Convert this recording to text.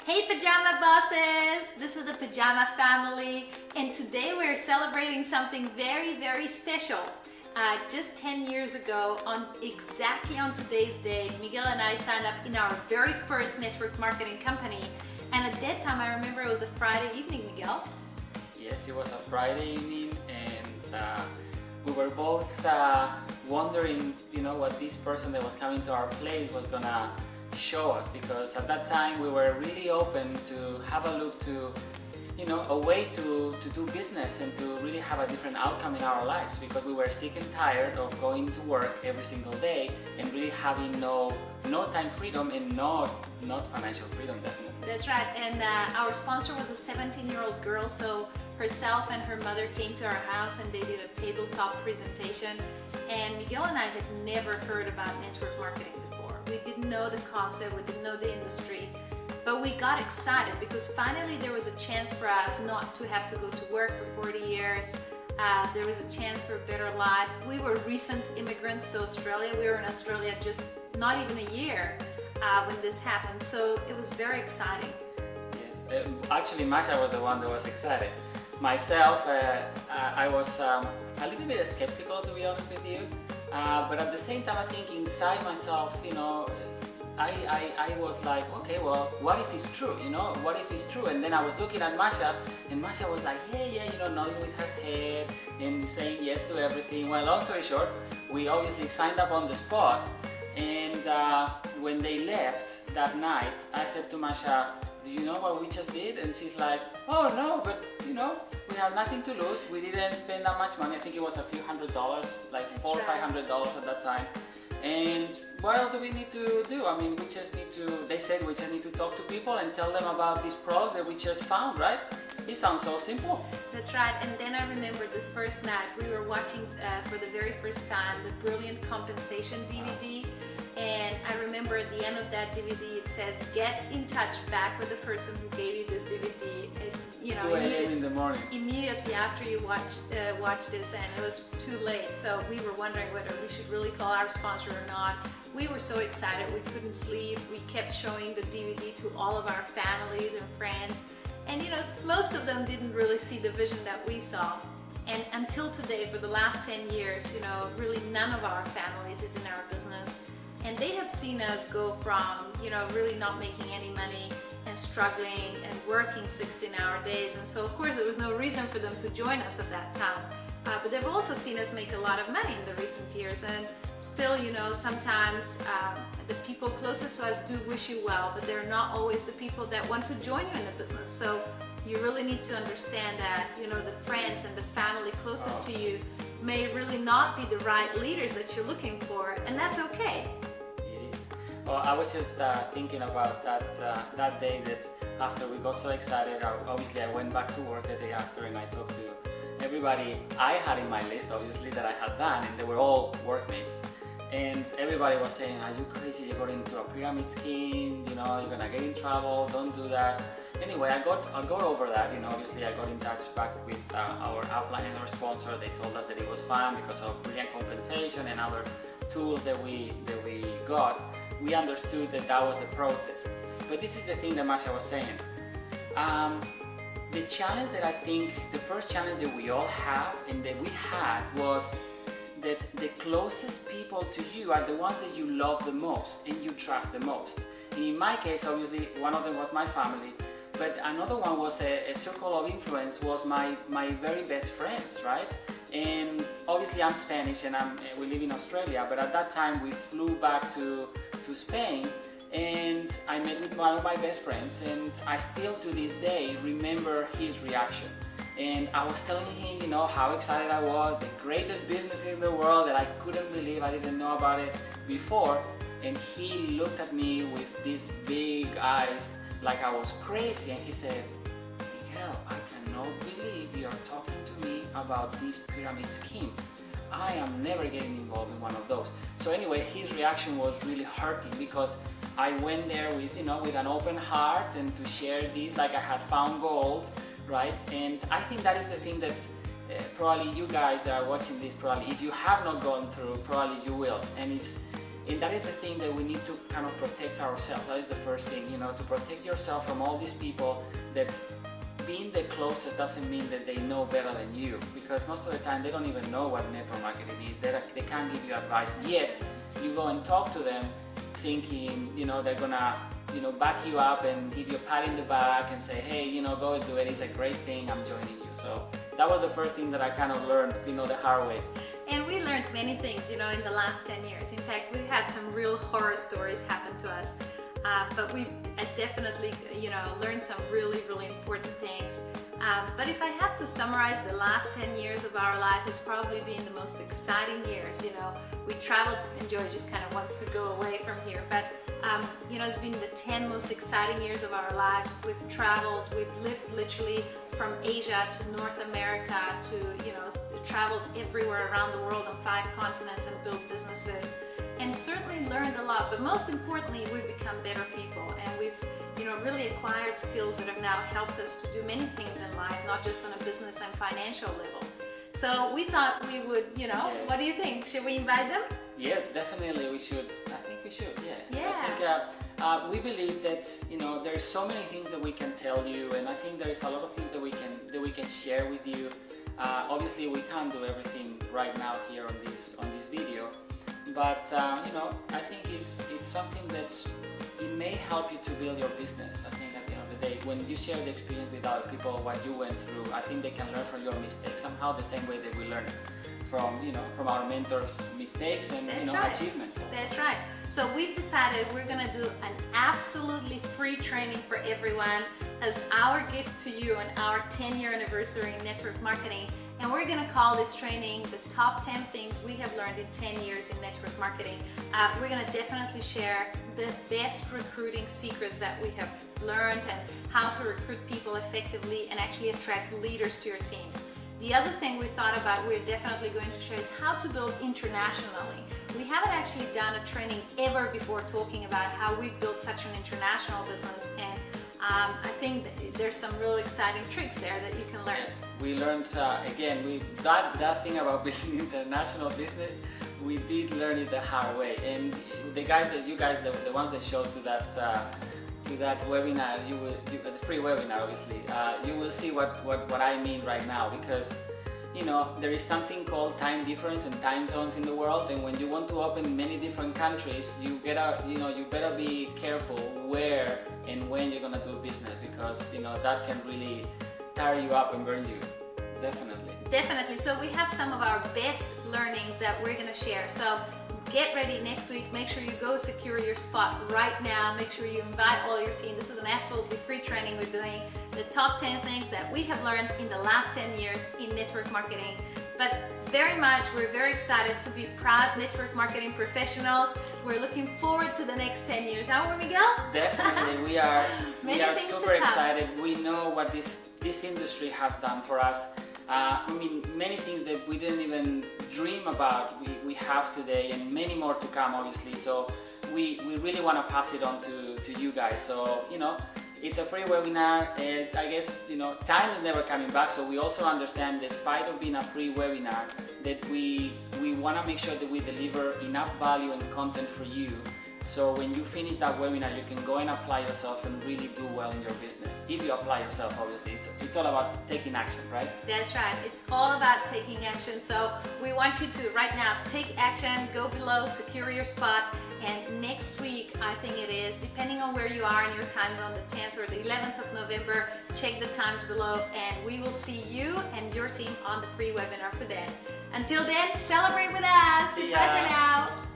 Hey pajama bosses! This is the pajama family, and today we're celebrating something very special. Just 10 years ago, exactly on today's day, Miguel and I signed up in our very first network marketing company. And at that time, I remember it was a Friday evening, Miguel. Yes, it was a Friday evening, and we were both wondering, what this person that was coming to our place was gonna show us, because at that time we were really open to have a look to, a way to do business and to really have a different outcome in our lives, because we were sick and tired of going to work every single day and really having no time freedom and not financial freedom, definitely. That's right, and our sponsor was a 17-year-old girl, so herself and her mother came to our house and they did a tabletop presentation, and Miguel and I had never heard about network marketing before. We didn't know the concept, we didn't know the industry, but we got excited because finally there was a chance for us not to have to go to work for 40 years. There was a chance for a better life. We were recent immigrants to Australia. We were in Australia just not even a year when this happened, so it was very exciting. Yes, actually Masha was the one that was excited. Myself, I was a little bit skeptical, to be honest with you, but at the same time I think inside myself, I was like, okay, well, what if it's true, what if it's true? And then I was looking at Masha, and Masha was like, hey, yeah, nodding with her head and saying yes to everything. Well, long story short, we obviously signed up on the spot, and when they left that night, I said to Masha, do you know what we just did? And she's like, oh no, but we have nothing to lose. We didn't spend that much money. I think it was a few $100s, like $400 or $500 at that time. And what else do we need to do? I mean, they said we just need to talk to people and tell them about this product that we just found, right? It sounds so simple. That's right, and then I remember the first night we were watching for the very first time the Brilliant Compensation DVD. And I remember at the end of that DVD it says, get in touch back with the person who gave you this DVD. 2 a.m. in the morning. Immediately after you watch this, and it was too late. So we were wondering whether we should really call our sponsor or not. We were so excited, we couldn't sleep. We kept showing the DVD to all of our families and friends. And most of them didn't really see the vision that we saw. And until today, for the last 10 years, really none of our families is in our business. And they have seen us go from, really not making any money and struggling and working 16-hour days. And so, of course, there was no reason for them to join us at that time. But they've also seen us make a lot of money in the recent years. And still, sometimes the people closest to us do wish you well, but they're not always the people that want to join you in the business. So you really need to understand that, the friends and the family closest to you may really not be the right leaders that you're looking for, and that's okay. It is. Well, I was just thinking about that day that after we got so excited, obviously I went back to work the day after and I talked to everybody I had in my list, obviously, that I had done, and they were all workmates. And everybody was saying, are you crazy? You're going into a pyramid scheme, you're gonna get in trouble, don't do that. Anyway, I got over that, obviously I got in touch back with our upline and our sponsor. They told us that it was fine because of Brilliant Compensation and other tools that we got. We understood that was the process. But this is the thing that Masha was saying. The challenge that I think, the first challenge that we all have and that we had was that the closest people to you are the ones that you love the most and you trust the most. And in my case, obviously, one of them was my family, but another one was a circle of influence, was my very best friends, right? And obviously I'm Spanish and we live in Australia, but at that time we flew back to Spain, and I met with one of my best friends, and I still to this day remember his reaction. And I was telling him, how excited I was, the greatest business in the world that I couldn't believe, I didn't know about it before. And he looked at me with these big eyes like I was crazy, and he said, Miguel, I cannot believe you're talking to me about this pyramid scheme. I am never getting involved in one of those. So anyway, his reaction was really hurting because I went there with, with an open heart and to share this like I had found gold, right? And I think that is the thing that probably you guys that are watching this, probably if you have not gone through, probably you will. And And that is the thing that we need to kind of protect ourselves. That is the first thing, you know, to protect yourself from all these people that being the closest doesn't mean that they know better than you, because most of the time they don't even know what network marketing is. They can't give you advice, yet you go and talk to them thinking, you know, they're gonna, you know, back you up and give you a pat in the back and say, hey, you know, go and do it, it's a great thing, I'm joining you. So that was the first thing that I kind of learned, you know, the hard way. And we learned many things, you know, in the last 10 years. In fact, we've had some real horror stories happen to us. But we've definitely, you know, learned some really, really important things. But if I have to summarize the last 10 years of our life, it's probably been the most exciting years. You know, we traveled, and Joy just kind of wants to go away from here. But, you know, it's been the 10 most exciting years of our lives. We've traveled, we've lived literally from Asia to North America to, you know, traveled everywhere around the world on 5 continents and built businesses. And certainly learned a lot, but most importantly, we've become better people, and we've, you know, really acquired skills that have now helped us to do many things in life, not just on a business and financial level. So we thought we would, you know, Yes. What do you think? Should we invite them? Yes, definitely we should. I think we should, yeah. Yeah. I think we believe that, you know, there's so many things that we can tell you, and I think there's a lot of things that we can share with you. Obviously, we can't do everything right now here on this video. But you know, I think it's something that it may help you to build your business. I think at the end of the day, when you share the experience with other people, what you went through, I think they can learn from your mistakes somehow the same way that we learn from, you know, from our mentors' mistakes and That's you know, right. achievements. Also. That's right. So we've decided we're gonna do an absolutely free training for everyone as our gift to you on our 10-year anniversary in network marketing. And we're going to call this training the top 10 things we have learned in 10 years in network marketing. We're going to definitely share the best recruiting secrets that we have learned and how to recruit people effectively and actually attract leaders to your team. The other thing we thought about we're definitely going to share is how to build internationally. We haven't actually done a training ever before talking about how we've built such an international business, and I think there's some real exciting tricks there that you can learn. Yes, we learned again. That thing about building international business, we did learn it the hard way. And the ones that showed to that webinar, the free webinar, obviously, you will see what I mean right now, because you know, there is something called time difference and time zones in the world, and when you want to open many different countries, you better be careful where and when you're gonna do business, because you know that can really tire you up and burn you. Definitely. So we have some of our best learnings that we're gonna share. So get ready next week. Make sure you go secure your spot right now. Make sure you invite all your team. This is an absolutely free training we're doing. The top 10 things that we have learned in the last 10 years in network marketing. But we're very excited to be proud network marketing professionals. We're looking forward to the next 10 years. How will we go? Definitely, we are things super to come. excited. We know what this industry has done for us. I mean, many things that we didn't even dream about, we have today, and many more to come, obviously. So we really want to pass it on to you guys. So, you know, it's a free webinar, and I guess, you know, time is never coming back. So we also understand, despite of being a free webinar, that we want to make sure that we deliver enough value and content for you. So when you finish that webinar, you can go and apply yourself and really do well in your business. If you apply yourself, obviously, it's all about taking action, right? That's right. It's all about taking action. So we want you to right now take action, go below, secure your spot, and next week, I think it is, depending on where you are in your time zone, the 10th or the 11th of November, check the times below, and we will see you and your team on the free webinar for then. Until then, celebrate with us. See Bye ya. for now.